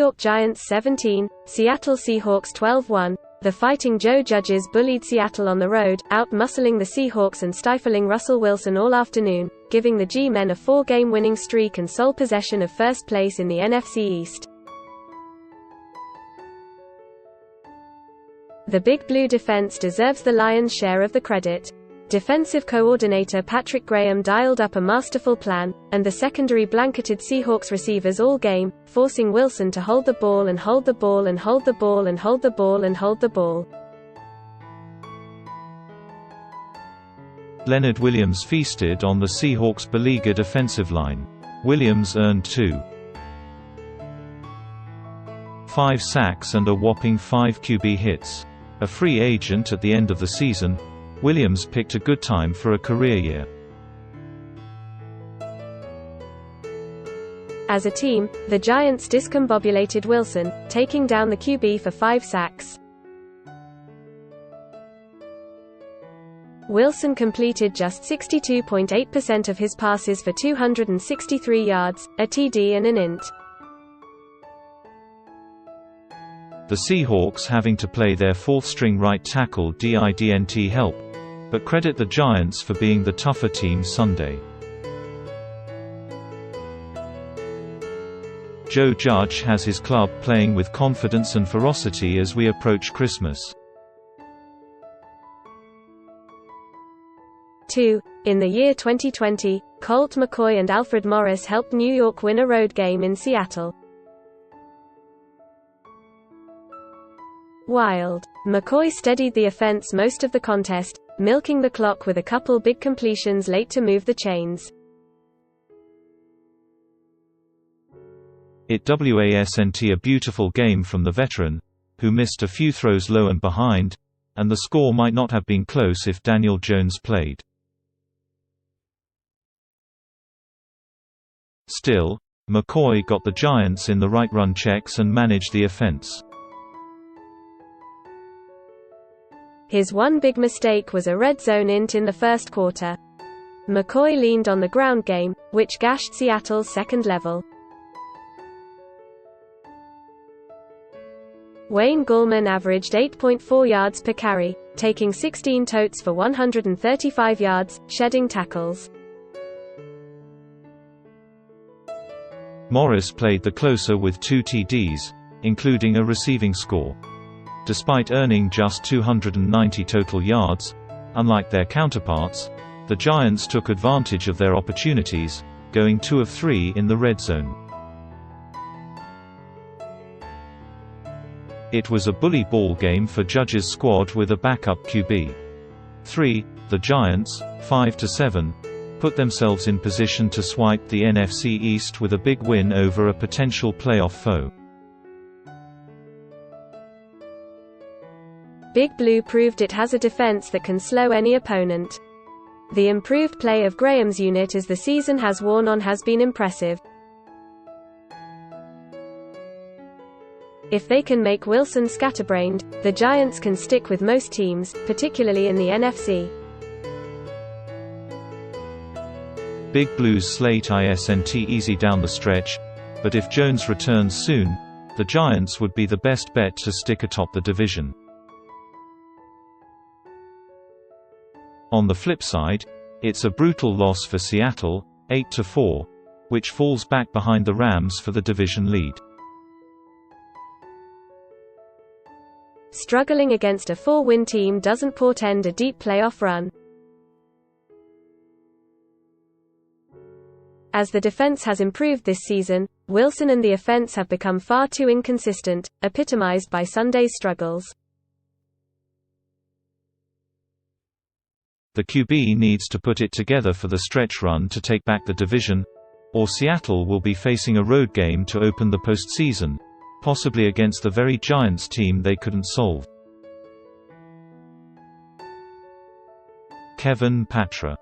York Giants 17, Seattle Seahawks 12-1. The Fighting Joe Judges bullied Seattle on the road, out-muscling the Seahawks and stifling Russell Wilson all afternoon, giving the G-men a 4-game winning streak and sole possession of first place in the NFC East. The Big Blue defense deserves the lion's share of the credit. Defensive coordinator Patrick Graham dialed up a masterful plan, and the secondary blanketed Seahawks receivers all game, forcing Wilson to hold the ball and hold the ball and hold the ball and hold the ball and hold the ball. Leonard Williams feasted on the Seahawks' beleaguered offensive line. Williams earned 5 sacks and a whopping 5 QB hits. A free agent at the end of the season, Williams picked a good time for a career year. As a team, the Giants discombobulated Wilson, taking down the QB for 5 sacks. Wilson completed just 62.8% of his passes for 263 yards, a TD and an int. The Seahawks having to play their fourth-string right tackle didn't help, but credit the Giants for being the tougher team Sunday. Joe Judge has his club playing with confidence and ferocity as we approach Christmas. 2. In the year 2020, Colt McCoy and Alfred Morris helped New York win a road game in Seattle. Wild. McCoy steadied the offense most of the contest, milking the clock with a couple big completions late to move the chains. It wasn't a beautiful game from the veteran, who missed a few throws low and behind, and the score might not have been close if Daniel Jones played. Still, McCoy got the Giants in the right run checks and managed the offense. His one big mistake was a red zone int in the first quarter. McCoy leaned on the ground game, which gashed Seattle's second level. Wayne Gallman averaged 8.4 yards per carry, taking 16 totes for 135 yards, shedding tackles. Morris played the closer with 2 TDs, including a receiving score. Despite earning just 290 total yards, unlike their counterparts, the Giants took advantage of their opportunities, going 2 of 3 in the red zone. It was a bully ball game for Judge's squad with a backup QB. 3. The Giants, 5-7, put themselves in position to swipe the NFC East with a big win over a potential playoff foe. Big Blue proved it has a defense that can slow any opponent. The improved play of Graham's unit as the season has worn on has been impressive. If they can make Wilson scatterbrained, the Giants can stick with most teams, particularly in the NFC. Big Blue's slate isn't easy down the stretch, but if Jones returns soon, the Giants would be the best bet to stick atop the division. On the flip side, it's a brutal loss for Seattle, 8-4, which falls back behind the Rams for the division lead. Struggling against a 4-win team doesn't portend a deep playoff run. As the defense has improved this season, Wilson and the offense have become far too inconsistent, epitomized by Sunday's struggles. The QB needs to put it together for the stretch run to take back the division, or Seattle will be facing a road game to open the postseason, possibly against the very Giants team they couldn't solve. Kevin Patra.